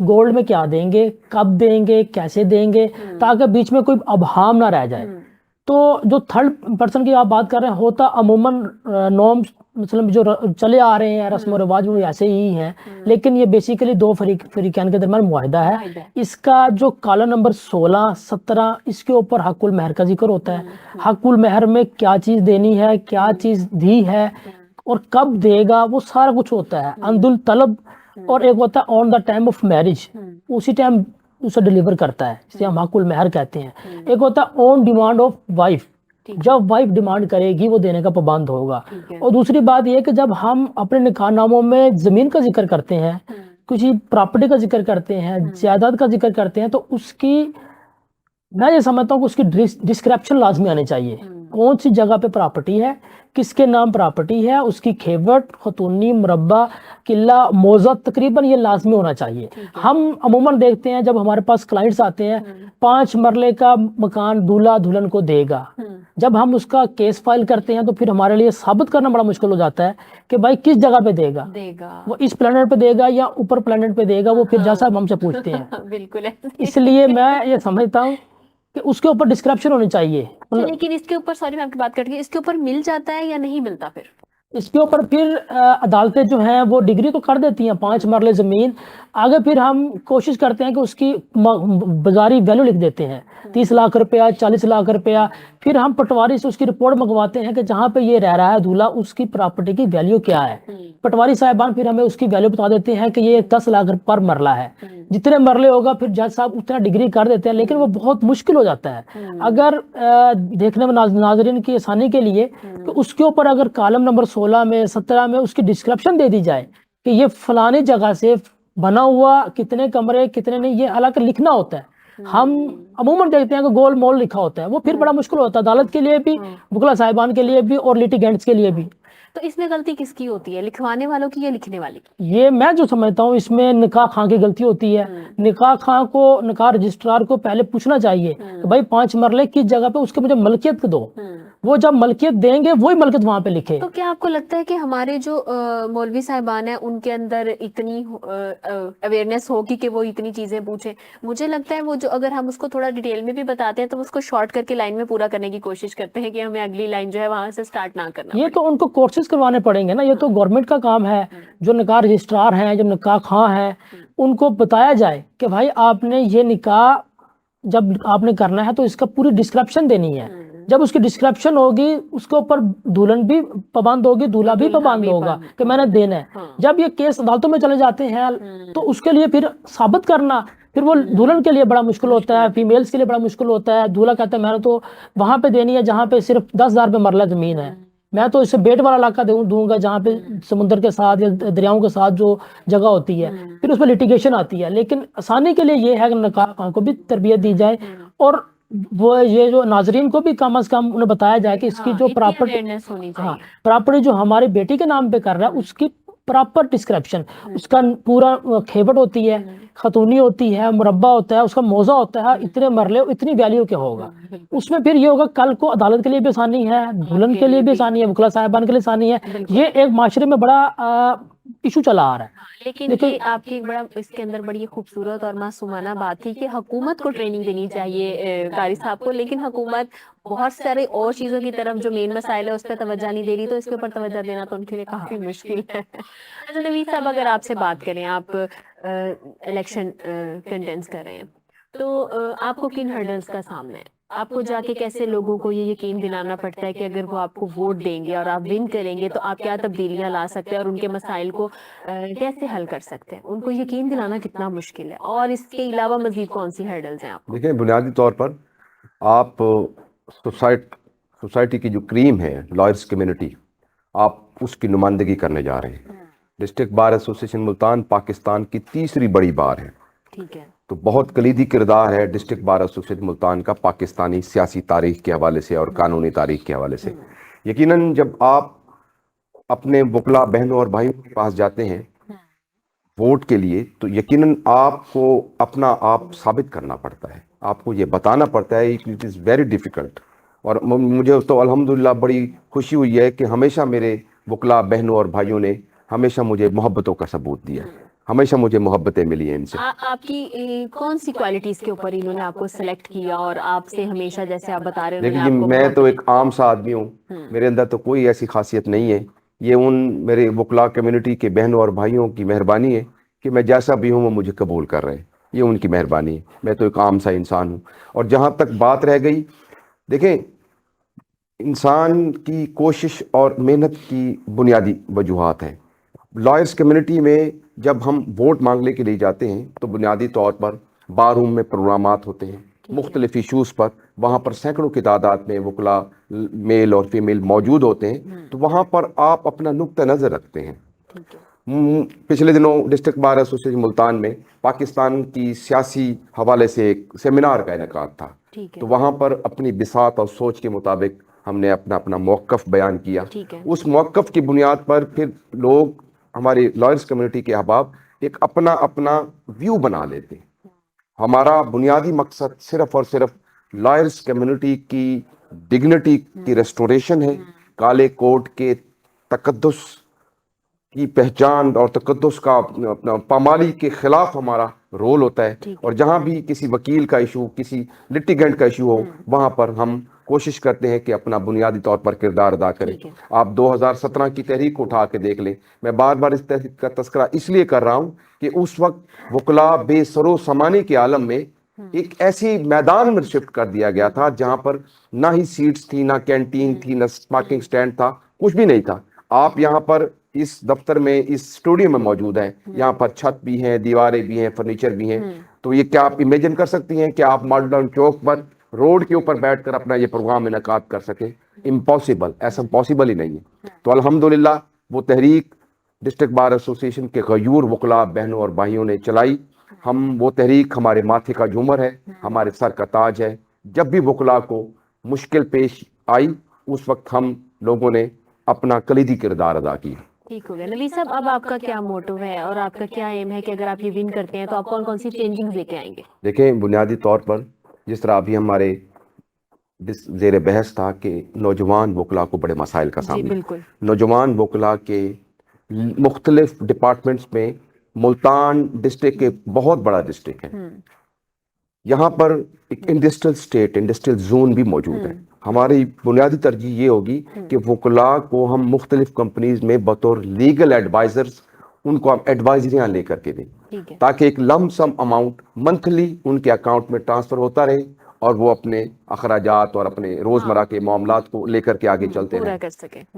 گولڈ میں کیا دیں گے, کب دیں گے, کیسے دیں گے, تاکہ بیچ میں کوئی ابہام نہ رہ جائے. تو جو تھرڈ پرسن کی آپ بات کر رہے ہیں, ہوتا عموماً نارمس مثلاً جو چلے آ رہے ہیں رسم و رواج وہ ایسے ہی ہیں, لیکن یہ بیسیکلی دو فریقین کے درمیان معاہدہ ہے. اس کا جو کالم نمبر 16, 17 اس کے اوپر حق المہر کا ذکر ہوتا ہے. حق المہر میں کیا چیز دینی ہے, کیا چیز دی ہے اور کب دے گا, وہ سارا کچھ ہوتا ہے. عند الطلب اور ایک ہوتا ہے آن دا ٹائم آف میرج, اسی ٹائم اسے ڈیلیور کرتا ہے, اسے ہم حق المہر کہتے ہیں. ایک ہوتا ہے آن ڈیمانڈ آف وائف, جب وائف ڈیمانڈ کرے گی وہ دینے کا پابند ہوگا. اور دوسری بات یہ کہ جب ہم اپنے نکاح ناموں میں زمین کا ذکر کرتے ہیں, کسی پراپرٹی کا ذکر کرتے ہیں, جائیداد کا ذکر کرتے ہیں, تو اس کی میں یہ سمجھتا ہوں کہ اس کی ڈسکرپشن لازمی آنی چاہیے. کون سی جگہ پہ پراپرٹی ہے, کس کے نام پراپرٹی ہے, اس کی کھیوٹ, خطونی, مربع, قلعہ, موضع, تقریباً یہ لازمی ہونا چاہیے. ہم عموماً دیکھتے ہیں جب ہمارے پاس کلائنٹس آتے ہیں 5 مرلے کا مکان دولہا دلہن کو دے گا, جب ہم اس کا کیس فائل کرتے ہیں تو پھر ہمارے لیے ثابت کرنا بڑا مشکل ہو جاتا ہے کہ بھائی کس جگہ پہ دے گا, وہ اس پلانٹ پہ دے گا یا اوپر پلانٹ پہ دے گا, وہ پھر جیسا ہم سے پوچھتے ہیں. بالکل. اس لیے میں یہ سمجھتا ہوں کہ اس کے اوپر ڈسکرپشن ہونی چاہیے. لیکن اس کے اوپر, سوری میں آپ کی بات کر رہی ہوں, اس کے اوپر مل جاتا ہے یا نہیں ملتا پھر؟ اس کے اوپر پھر عدالتیں جو ہیں وہ ڈگری تو کر دیتی ہیں 5 مرلے زمین, آگے پھر ہم کوشش کرتے ہیں کہ اس کی بازاری ویلیو لکھ دیتے ہیں 30 لاکھ روپیہ, 40 لاکھ روپیہ. پھر ہم پٹواری سے اس کی رپورٹ منگواتے ہیں کہ جہاں پہ یہ رہ رہا ہے دولہا اس کی پراپرٹی کی ویلیو کیا ہے. پٹواری صاحبان پھر ہمیں اس کی ویلیو بتا دیتے ہیں کہ یہ 10 لاکھ پر مرلہ ہے. جتنے مرلے ہوگا پھر جج صاحب اتنا ڈگری کر دیتے ہیں, لیکن وہ بہت مشکل ہو جاتا ہے. اگر دیکھنے میں ناظرین کی آسانی کے لیے کہ اس کے اوپر اگر کالم نمبر 16 میں 17 میں اس کی ڈسکرپشن دے دی جائے کہ یہ فلانی جگہ سے بنا ہوا, کتنے کمرے کتنے نہیں, یہ حالانکہ لکھنا ہوتا ہے. ہم عموماً دیکھتے ہیں کہ گول مول لکھا ہوتا ہے, وہ پھر بڑا مشکل ہوتا ہے عدالت کے لیے بھی, وکلا صاحبان کے لیے بھی اور لیٹیگینٹس کے لیے بھی. تو اس میں غلطی کس کی ہوتی ہے, لکھوانے والوں کی یا لکھنے والے کی؟ یہ میں جو سمجھتا ہوں اس میں نکاح خواہ کی غلطی ہوتی ہے. نکاح خواہ کو, نکاح رجسٹرار کو پہلے پوچھنا چاہیے کہ بھائی 5 مرلے کس جگہ پہ, اس کے مجھے ملکیت دو. وہ جب ملکیت دیں گے وہی ملکیت وہاں پہ لکھے. تو کیا آپ کو لگتا ہے کہ ہمارے جو مولوی صاحبان ہیں ان کے اندر اتنی اویئرنیس ہوگی کہ وہ اتنی چیزیں پوچھیں؟ مجھے لگتا ہے وہ جو اگر ہم اس کو تھوڑا ڈیٹیل میں بھی بتاتے ہیں تو اس کو شارٹ کر کے لائن میں پورا کرنے کی کوشش کرتے ہیں کہ ہمیں اگلی لائن جو ہے وہاں سے سٹارٹ نہ کرنا. یہ تو ان کو کورسز کروانے پڑیں گے نا, یہ تو گورنمنٹ کا کام ہے. جو نکاح رجسٹرار ہیں, جو نکاح خواہ ہیں, ان کو بتایا جائے کہ بھائی آپ نے یہ نکاح جب آپ نے کرنا ہے تو اس کا پوری ڈسکرپشن دینی ہے. جب اس کی ڈسکرپشن ہوگی اس کے اوپر دلہن بھی پابند ہوگی, دولہا بھی پابند ہوگا کہ میں نے دینا ہے. جب یہ کیس عدالتوں میں چلے جاتے ہیں تو اس کے لیے پھر ثابت کرنا پھر وہ دلہن کے لیے بڑا مشکل ہوتا ہے, فیمیلز کے لیے بڑا مشکل ہوتا ہے. دولہا کہتا ہے میں نے تو وہاں پہ دینی ہے جہاں پہ صرف 10,000 پہ مرلہ زمین ہے, میں تو اسے بیٹ والا علاقہ دوں گا جہاں پہ سمندر کے ساتھ یا دریاؤں کے ساتھ جو جگہ ہوتی ہے. پھر اس پہ لیٹیگیشن آتی ہے. لیکن آسانی کے لیے یہ ہے کہ نکاح کو بھی تربیت دی جائے اور وہ یہ جو ناظرین کو بھی کم از کم انہیں بتایا جائے کہ اس کی جو پراپرٹی جو ہماری بیٹی کے نام پہ کر رہا ہے اس کی پراپر ڈسکرپشن, اس کا پورا کھیوٹ ہوتی ہے, خطونی ہوتی ہے, مربع ہوتا ہے, اس کا موضع ہوتا ہے, اتنے مرلے اتنی ویلیو کے ہوگا. اس میں پھر یہ ہوگا کل کو عدالت کے لیے بھی آسانی ہے, دلہن کے لیے بھی آسانی ہے, وکلا صاحبان کے لیے آسانی ہے. یہ ایک معاشرے میں بڑا ایشو چلا آ رہا ہے. لیکن یہ آپ کی بڑا اس کے اندر بڑی خوبصورت اور معصومانہ بات تھی کہ حکومت کو ٹریننگ دینی چاہیے قاری صاحب کو, لیکن حکومت بہت سارے اور چیزوں کی طرف جو مین مسائل ہے اس پہ توجہ نہیں دے رہی, تو اس کے اوپر توجہ دینا تو ان کے لیے کافی مشکل ہے. اچھا نوید صاحب, اگر آپ سے بات کریں, آپ الیکشن کنٹینس کر رہے ہیں, تو آپ کو کن ہرڈلز کا سامنا ہے؟ آپ کو جا کے کیسے لوگوں کو یہ یقین دلانا پڑتا ہے کہ اگر وہ آپ کو ووٹ دیں گے اور آپ ون کریں گے تو آپ کیا تبدیلیاں لا سکتے ہیں اور ان کے مسائل کو کیسے حل کر سکتے ہیں؟ ان کو یقین دلانا کتنا مشکل ہے, اور اس کے علاوہ مزید کون سی ہرڈلز ہیں آپ کو؟ دیکھیں, بنیادی طور پر آپ سوسائٹی کی جو کریم ہے, لائرز کمیونٹی, آپ اس کی نمائندگی کرنے جا رہے ہیں. District bar association Multan Pakistan کی 3ری بڑی بار ہے. ٹھیک ہے. تو بہت کلیدی کردار ہے ڈسٹرکٹ بار ایسوسیشن ملتان کا پاکستانی سیاسی تاریخ کے حوالے سے اور قانونی تاریخ کے حوالے سے. یقیناً جب آپ اپنے وکلا بہنوں اور بھائیوں کے پاس جاتے ہیں ووٹ کے لیے تو یقیناً آپ کو اپنا آپ ثابت کرنا پڑتا ہے, آپ کو یہ بتانا پڑتا ہے. It is very difficult. اور مجھے تو الحمدللہ بڑی خوشی ہوئی ہے کہ ہمیشہ میرے وکلا بہنوں اور بھائیوں نے ہمیشہ مجھے محبتوں کا ثبوت دیا. ہمیشہ مجھے محبتیں ملی ہیں ان سے. آپ کی کون سی کوالٹیز کے اوپر انہوں نے آپ کو سلیکٹ کیا اور آپ سے ہمیشہ جیسے آپ بتا رہے ہیں دیکھیے جی میں تو ایک عام سا آدمی ہوں, میرے اندر تو کوئی ایسی خاصیت نہیں ہے. یہ ان میرے وکلاء کمیونٹی کے بہنوں اور بھائیوں کی مہربانی ہے کہ میں جیسا بھی ہوں وہ مجھے قبول کر رہے ہیں, یہ ان کی مہربانی ہے. میں تو ایک عام سا انسان ہوں. اور جہاں تک بات رہ گئی, دیکھیں انسان کی کوشش اور محنت کی بنیادی وجوہات ہیں. لائرس کمیونٹی میں جب ہم ووٹ مانگنے کے لیے جاتے ہیں تو بنیادی طور پر بار روم میں پروگرامات ہوتے ہیں مختلف ایشوز پر, وہاں پر سینکڑوں کی تعداد میں وکلاء میل اور فیمیل موجود ہوتے ہیں, تو وہاں پر آپ اپنا نقطہ نظر رکھتے ہیں. پچھلے دنوں ڈسٹرکٹ بار ایسوسیشن ملتان میں پاکستان کی سیاسی حوالے سے ایک سیمینار کا انعقاد تھا, تو وہاں پر اپنی بساط اور سوچ کے مطابق ہم نے اپنا موقف بیان کیا. اس موقف کی بنیاد پر پھر لوگ ہماری لائرس کمیونٹی کے احباب ایک اپنا ویو بنا لیتے. ہمارا بنیادی مقصد صرف اور صرف لائرس کمیونٹی کی ڈگنیٹی کی ریسٹوریشن ہے. کالے کوٹ کے تقدس کی پہچان اور تقدس کا اپنا پامالی کے خلاف ہمارا رول ہوتا ہے. اور جہاں بھی کسی وکیل کا ایشو, کسی لٹیگنٹ کا ایشو ہو, وہاں پر ہم کوشش کرتے ہیں کہ اپنا بنیادی طور پر کردار ادا کریں. آپ 2017 کی تحریک کو اٹھا کے دیکھ لیں. میں بار بار اس تحریک کا تذکرہ اس لیے کر رہا ہوں کہ اس وقت وکلاء بے سر و سامانی کے عالم میں ایک ایسی میدان میں شفٹ کر دیا گیا تھا جہاں پر نہ ہی سیٹس تھی, نہ کینٹین تھی, نہ پارکنگ سٹینڈ تھا, کچھ بھی نہیں تھا. آپ یہاں پر اس دفتر میں, اس اسٹوڈیو میں موجود ہیں, یہاں پر چھت بھی ہیں, دیواریں بھی ہیں, فرنیچر بھی ہیں. تو یہ کیا آپ امیجن کر سکتی ہیں کہ آپ ماڈل ٹاؤن چوک پر روڈ کے اوپر بیٹھ کر اپنا یہ پروگرام انعقاد کر سکیں؟ امپاسبل, ایسا پاسبل ہی نہیں ہے. تو الحمدللہ وہ تحریک ڈسٹرکٹ بار ایسوسیشن کے غیور وکلاء بہنوں اور بھائیوں نے چلائی. وہ تحریک ہمارے ماتھے کا جھومر ہے, ہمارے سر کا تاج ہے. جب بھی وکلاء کو مشکل پیش آئی اس وقت ہم لوگوں نے اپنا کلیدی کردار ادا کیا. ٹھیک ہو گیا. نوید صاحب, اب آپ کا کیا موٹو ہے اور آپ کا کیا ایم ہے کہ اگر آپ یہ ون کرتے ہیں تو آپ کون سی چینجنگ لے کے آئیں گے؟ دیکھیں بنیادی طور پر جس طرح ابھی ہمارے زیر بحث تھا کہ نوجوان وکلاء کو بڑے مسائل کا سامنا. نوجوان وکلاء کے مختلف ڈپارٹمنٹس میں ملتان ڈسٹرکٹ ایک بہت بڑا ڈسٹرکٹ ہے. یہاں پر ایک انڈسٹریل اسٹیٹ, انڈسٹریل زون بھی موجود ہے. ہماری بنیادی ترجیح یہ ہوگی کہ وکلاء کو ہم مختلف کمپنیز میں بطور لیگل ایڈوائزرز ان کو ہم ایڈوائزریاں لے کر کے دیں, تاکہ ایک لم سم اماؤنٹ منتھلی ان کے اکاؤنٹ میں ٹرانسفر ہوتا رہے اور وہ اپنے اخراجات اور اپنے روزمرہ کے معاملات کو لے کر کے آگے چلتے رہیں.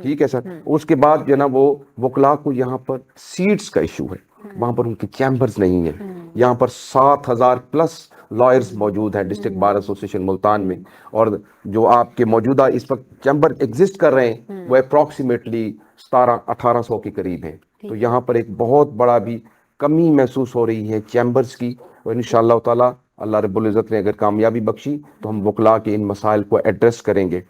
ٹھیک ہے سر. اس کے بعد جو نا وہ وکلاء کو یہاں پر سیٹس کا ایشو ہے, وہاں پر ان کی چیمبرز نہیں ہیں. یہاں پر 7,000 پلس لائرز موجود ہیں ڈسٹرکٹ بار ایسوسیشن ملتان میں, اور جو آپ کے موجودہ اس وقت چیمبر ایگزسٹ کر رہے ہیں وہ اپروکسیمیٹلی 1700-1800 کے قریب ہیں. تو یہاں پر ایک بہت بڑا بھی کمی محسوس ہو رہی ہے چیمبرز کی, اور انشاءاللہ تعالی اللہ رب العزت نے اگر کامیابی بخشی تو ہم وکلاء کے ان مسائل کو ایڈریس کریں گے.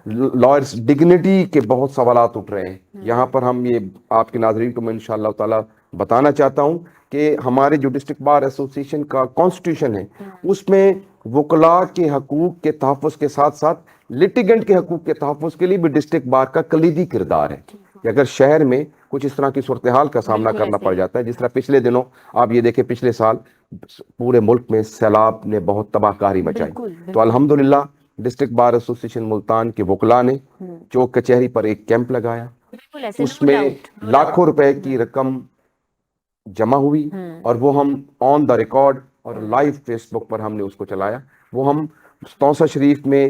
لائرز ڈگنیٹی کے بہت سوالات اٹھ رہے ہیں یہاں پر. ہم یہ آپ کے ناظرین کو میں انشاءاللہ تعالی بتانا چاہتا ہوں کہ ہمارے جو ڈسٹرکٹ بار ایسوسیشن کا کانسٹیٹیوشن ہے اس میں وکلاء کے حقوق کے تحفظ کے ساتھ ساتھ لٹیگنٹ کے حقوق کے تحفظ کے لیے بھی ڈسٹرکٹ بار کا کلیدی کردار ہے. کہ اگر شہر میں کچھ اس طرح کی صورتحال کا سامنا کرنا پڑ جاتا ہے, جس طرح پچھلے دنوں آپ یہ دیکھیں, پچھلے سال پورے ملک میں سیلاب نے بہت تباہ کاری مچائی, تو الحمدللہ ڈسٹرکٹ بار ایسوسیشن ملتان کے وکلاء نے چوک کچہری پر ایک کیمپ لگایا. اس میں لاکھوں روپے کی رقم جمع ہوئی اور وہ ہم آن دا ریکارڈ اور لائیو فیس بک پر ہم نے اس کو چلایا. وہ ہم توسہ شریف میں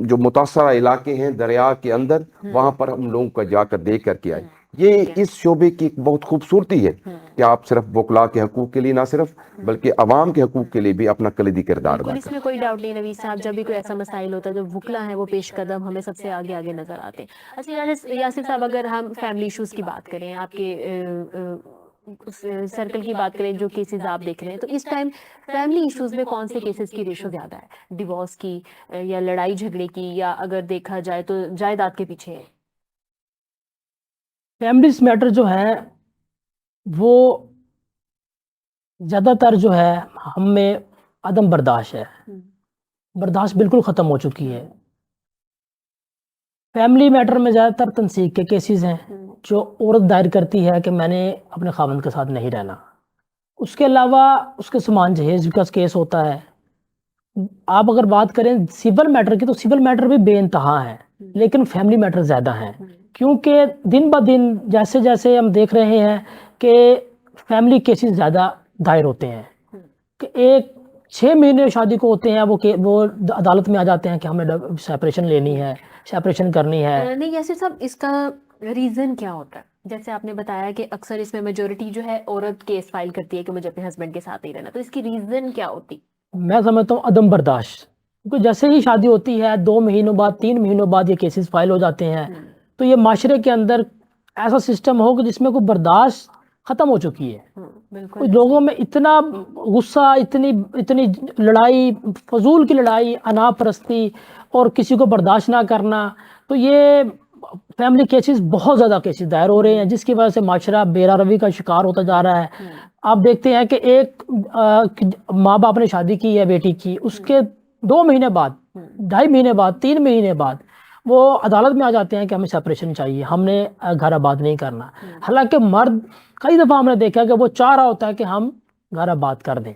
جو متاثرہ علاقے ہیں دریا کے اندر, وہاں پر ہم لوگوں کا جا کر دیکھ کر کے آئے. یہ اس شعبے کی ایک بہت خوبصورتی ہے کہ آپ صرف وکلاء کے حقوق کے لیے نہ صرف بلکہ عوام کے حقوق کے لیے بھی اپنا کلیدی کردار ادا کریں. اس میں کوئی ڈاؤٹ نہیں نوید صاحب, جب بھی کوئی ایسا مسائل ہوتا ہے جو وکلاء ہیں وہ پیش قدم ہمیں سب سے آگے نظر آتے ہیں. اچھا یاسر صاحب, اگر ہم فیملی ایشوز کی بات کریں, آپ کے سرکل کی بات کریں, جو کیسز آپ دیکھ رہے ہیں, تو اس ٹائم فیملی ایشوز میں کون سے کیسز کی ریشو زیادہ ہے؟ ڈیورس کی یا لڑائی جھگڑے کی, یا اگر دیکھا جائے تو جائیداد کے پیچھے ہے؟ فیملیز میٹر جو ہے وہ زیادہ تر جو ہے ہم میں عدم برداشت ہے, برداشت بالکل ختم ہو چکی ہے. فیملی میٹر میں زیادہ تر تنسیق کے کیسز ہیں جو عورت دائر کرتی ہے کہ میں نے اپنے خاوند کے ساتھ نہیں رہنا, اس کے علاوہ اس کے سامان جہیز کا کیس ہوتا ہے. آپ اگر بات کریں سول میٹر کی تو سول میٹر بھی بے انتہا ہے لیکن فیملی میٹر زیادہ ہیں, کیونکہ دن بہ دن جیسے جیسے ہم دیکھ رہے ہیں کہ فیملی کیسز زیادہ دائر ہوتے ہیں کہ ایک 6 مہینے شادی کو ہوتے ہیں وہ عدالت میں آ جاتے ہیں کہ ہمیں سیپریشن لینی ہے, سیپریشن کرنی ہے. نہیں یاسر صاحب, اس کا ریزن کیا ہوتا ہے؟ جیسے آپ نے بتایا کہ اکثر اس میں میجورٹی جو ہے عورت کیس فائل کرتی ہے کہ مجھے اپنے ہسبینڈ کے ساتھ ہی رہنا, تو اس کی ریزن کیا ہوتی؟ میں سمجھتا ہوں عدم برداشت, کیونکہ جیسے ہی شادی ہوتی ہے 2 مہینوں بعد 3 مہینوں بعد یہ کیسز فائل ہو جاتے ہیں. تو یہ معاشرے کے اندر ایسا سسٹم ہو کہ جس میں کوئی برداشت ختم ہو چکی ہے. بالکل لوگوں میں اتنا غصہ, اتنی لڑائی, فضول کی لڑائی, انا پرستی اور کسی کو برداشت نہ کرنا, تو یہ فیملی کیسز بہت زیادہ کیسز دائر ہو رہے ہیں جس کی وجہ سے معاشرہ بے روی کا شکار ہوتا جا رہا ہے. آپ دیکھتے ہیں کہ ایک ماں باپ نے شادی کی ہے بیٹی کی, اس کے 2 مہینے بعد, 2.5 مہینے بعد, 3 مہینے بعد وہ عدالت میں آ جاتے ہیں کہ ہمیں سیپریشن چاہیے, ہم نے گھر آباد نہیں کرنا. حالانکہ مرد کئی دفعہ ہم نے دیکھا کہ وہ چاہ رہا ہوتا ہے کہ ہم گھر آباد کر دیں,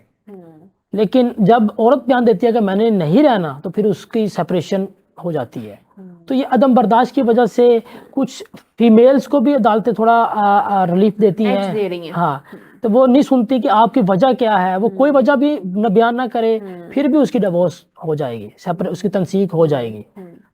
لیکن جب عورت بیان دیتی ہے کہ میں نے نہیں رہنا تو پھر اس کی سیپریشن ہو جاتی ہے. تو یہ عدم برداشت کی وجہ سے کچھ فیمیلز کو بھی عدالتیں تھوڑا ریلیف دیتی ہیں. ہاں, تو وہ نہیں سنتی کہ آپ کی وجہ کیا ہے, وہ کوئی وجہ بھی نہ بیان نہ کرے پھر بھی اس کی ڈیورس ہو جائے گی, اس کی تنسیق ہو جائے گی.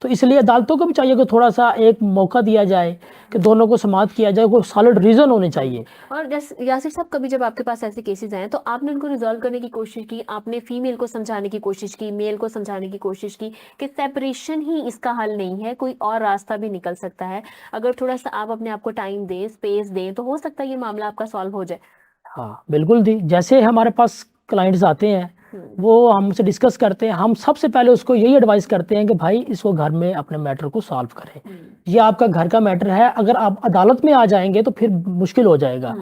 تو اس لیے عدالتوں کو بھی چاہیے کہ تھوڑا سا ایک موقع دیا جائے کہ دونوں کو سماعت کیا جائے, کوئی سالڈ ریزن ہونے چاہیے. اور یاسر صاحب, کبھی جب آپ کے پاس ایسے کیسز آئے تو آپ نے ان کو ریزالو کرنے کی کوشش کی, آپ نے فیمیل کو سمجھانے کی کوشش کی, میل کو سمجھانے کی کوشش کی کہ سیپریشن ہی اس کا حل نہیں ہے, کوئی اور راستہ بھی نکل سکتا ہے, اگر تھوڑا سا آپ اپنے آپ کو ٹائم دیں, اسپیس دیں تو ہو سکتا ہے یہ معاملہ آپ کا سالو ہو جائے؟ ہاں بالکل دی, جیسے ہمارے پاس کلائنٹس آتے ہیں وہ ہم سے ڈسکس کرتے ہیں, ہم سب سے پہلے اس کو یہی ایڈوائز کرتے ہیں کہ بھائی اس کو گھر میں اپنے میٹر کو سالو کریں. یہ آپ کا گھر کا میٹر ہے, اگر آپ عدالت میں آ جائیں گے تو پھر مشکل ہو جائے گا.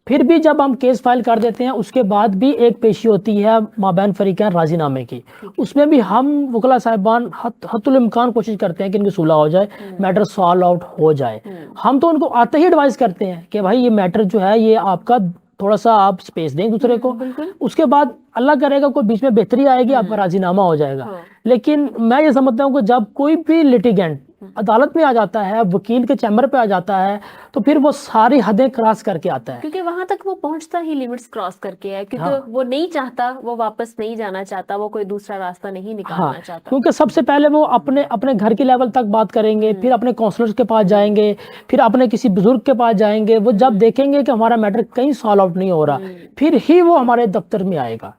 پھر بھی جب ہم کیس فائل کر دیتے ہیں اس کے بعد بھی ایک پیشی ہوتی ہے مابین فریقین راضی نامے کی, اس میں بھی ہم وکلا صاحبان حتی الامکان کوشش کرتے ہیں کہ ان کی صلح ہو جائے, میٹر سالو آؤٹ ہو جائے. ہم تو ان کو آتے ہی ایڈوائز کرتے ہیں کہ بھائی یہ میٹر جو ہے یہ آپ کا تھوڑا سا آپ سپیس دیں دوسرے کو, اس کے بعد اللہ کرے گا کوئی بیچ میں بہتری آئے گی, آپ کا راضی نامہ ہو جائے گا. لیکن میں یہ سمجھتا ہوں کہ جب کوئی بھی لٹیگنٹ عدالت میں آ جاتا ہے, وکیل کے چیمبر پہ آ جاتا ہے, تو پھر وہ ساری حدیں کراس کر کے آتا ہے, کیونکہ وہاں تک وہ پہنچتا ہی لیمٹس کراس کر کے ہے, کیونکہ وہ نہیں چاہتا, وہ واپس نہیں جانا چاہتا, وہ کوئی دوسرا راستہ نہیں نکالنا چاہتا. کیونکہ سب سے پہلے وہ اپنے گھر کی لیول تک بات کریں گے, پھر اپنے کونسلر کے پاس جائیں گے, پھر اپنے کسی بزرگ کے پاس جائیں گے. وہ جب دیکھیں گے کہ ہمارا میٹر کہیں سالو آؤٹ نہیں ہو رہا, پھر ہی وہ ہمارے دفتر میں آئے گا.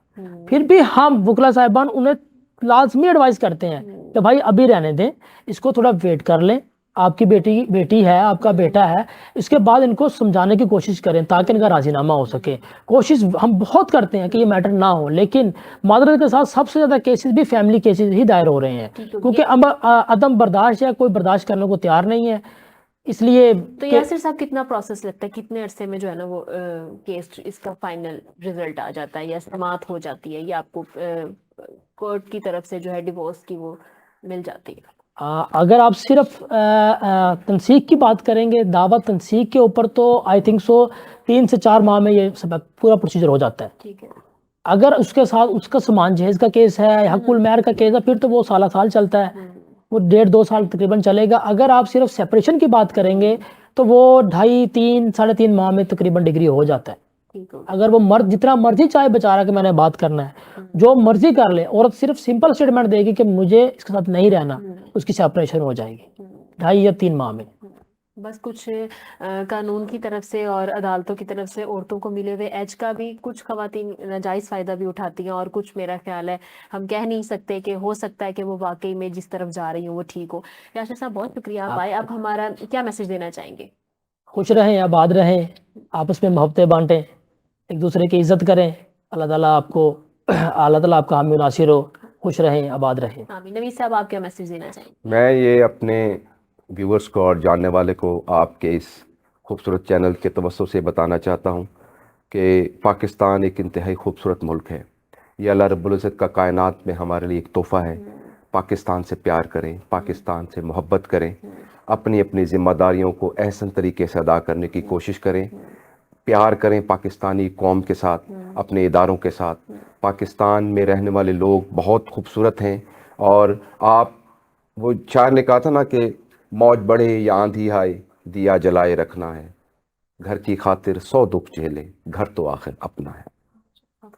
پھر بھی ہم وکلا صاحبان انہیں لازمی ایڈوائز کرتے ہیں کہ بھائی ابھی رہنے دیں, اس کو تھوڑا ویٹ کر لیں, آپ کی بیٹی ہے, آپ کا بیٹا ہے, اس کے بعد ان کو سمجھانے کی کوشش کریں تاکہ ان کا راضی نامہ ہو سکے. کوشش ہم بہت کرتے ہیں کہ یہ میٹر نہ ہو, لیکن معذرت کے ساتھ سب سے زیادہ کیسز بھی فیملی کیسز ہی دائر ہو رہے ہیں, کیونکہ عدم برداشت یا کوئی برداشت کرنے کو تیار نہیں ہے. اس لیے تو یاسر صاحب کتنا پروسیس لگتا ہے, کتنے عرصے میں جو ہے نا وہ کیس اس کا فائنل رزلٹ آ جاتا ہے یا سماعت ہو جاتی ہے, یا آپ کو کورٹ کی طرف سے جو ہے ڈیورس کی وہ مل جاتی ہے؟ اگر آپ صرف تنسیق کی بات کریں گے, دعوت تنسیق کے اوپر, تو آئی تھنک سو 3 سے 4 ماہ میں یہ سب پورا پروسیجر ہو جاتا ہے. ٹھیک ہے. اگر اس کے ساتھ اس کا سامان جہیز کا کیس ہے, حق المہر کا کیس ہے, پھر تو وہ سال چلتا ہے, وہ 1.5-2 سال تقریباً چلے گا. اگر آپ صرف سیپریشن کی بات کریں گے تو وہ 2.5-3 ساڑھے 3 ماہ میں تقریباً ڈگری ہو جاتا ہے. اگر وہ مرد جتنا مرضی چاہے بیچارہ کہ میں نے بات کرنا ہے, جو مرضی کر لے, عورت صرف سمپل سٹیٹمنٹ دے گی کہ مجھے اس کے ساتھ نہیں رہنا, اس کی سیپریشن ہو جائے گی 2.5 یا 3 ماہ میں. بس کچھ قانون کی طرف سے اور عدالتوں کی طرف سے عورتوں کو ملے ہوئے ایج کا بھی کچھ خواتین ناجائز فائدہ بھی اٹھاتی ہیں, اور کچھ میرا خیال ہے ہم کہہ نہیں سکتے کہ ہو سکتا ہے کہ وہ واقعی میں جس طرف جا رہی ہوں وہ ٹھیک ہو. یاسر صاحب بہت شکریہ, آپ آئے. آپ ہمارا کیا میسج دینا چاہیں گے؟ خوش رہیں, آباد رہیں, آپس میں محبتیں بانٹیں, ایک دوسرے کی عزت کریں. اللہ تعالیٰ آپ کا حامی ناصر ہو. خوش رہیں, آباد رہیں. نوید صاحب آپ کیا میسج دینا چاہیں گے؟ میں یہ اپنے ویورز کو اور جاننے والے کو آپ کے اس خوبصورت چینل کے توسط سے بتانا چاہتا ہوں کہ پاکستان ایک انتہائی خوبصورت ملک ہے. یہ اللہ رب العزت کا کائنات میں ہمارے لیے ایک تحفہ ہے. پاکستان سے پیار کریں, پاکستان سے محبت کریں, اپنی ذمہ داریوں کو احسن طریقے سے ادا کرنے کی کوشش کریں. پیار کریں پاکستانی قوم کے ساتھ، اپنے اداروں کے ساتھ. پاکستان میں رہنے والے لوگ بہت خوبصورت ہیں، اور آپ وہ شاعر نے کہا تھا نا کہ موج بڑھے یا آندھی آئے دیا جلائے رکھنا ہے، گھر کی خاطر 100 دکھ جھیلے گھر تو آخر اپنا ہے.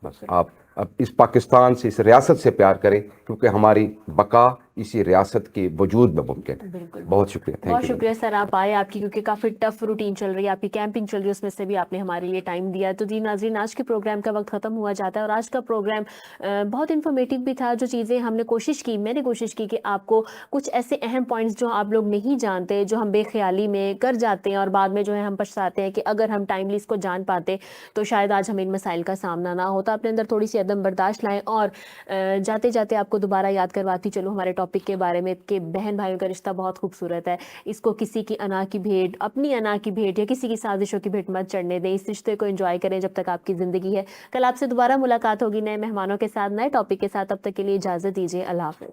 بس آپ اب اس پاکستان سے، اس ریاست سے پیار کریں، کیونکہ ہماری بقا اسی ریاست کے وجود میں ممکن ہے. بالکل. بہت شکریہ. بہت تھینک یو. شکریہ سر، آپ آئے. آپ کی کیونکہ کافی ٹف روٹین چل رہی ہے، آپ کی کیمپنگ چل رہی ہے، اس میں سے بھی آپ نے ہمارے لیے ٹائم دیا. تو جی ناظرین، آج کے پروگرام کا وقت ختم ہوا جاتا ہے، اور آج کا پروگرام بہت انفارمیٹیو بھی تھا. جو چیزیں ہم نے کوشش کی، میں نے کوشش کی کہ آپ کو کچھ ایسے اہم پوائنٹس جو آپ لوگ نہیں جانتے، جو ہم بے خیالی میں کر جاتے ہیں اور بعد میں جو ہے ہم پچھتاتے ہیں کہ اگر ہم ٹائملی اس کو جان پاتے تو شاید آج ہمیں ان مسائل کا سامنا نہ ہوتا. اپنے اندر تھوڑی سی عدم برداشت لائیں. اور جاتے جاتے آپ کو دوبارہ یاد کرواتی چلو ہمارے ٹاپک کے بارے میں کہ بہن بھائیوں کا رشتہ بہت خوبصورت ہے. اس کو کسی کی انا کی بھیٹ، اپنی انا کی بھیٹ یا کسی کی سازشوں کی بھیٹ مت چڑھنے دیں. اس رشتے کو انجوائے کریں جب تک آپ کی زندگی ہے. کل آپ سے دوبارہ ملاقات ہوگی نئے مہمانوں کے ساتھ، نئے ٹاپک کے ساتھ. تب تک کے لیے اجازت دیجیے. اللہ حافظ.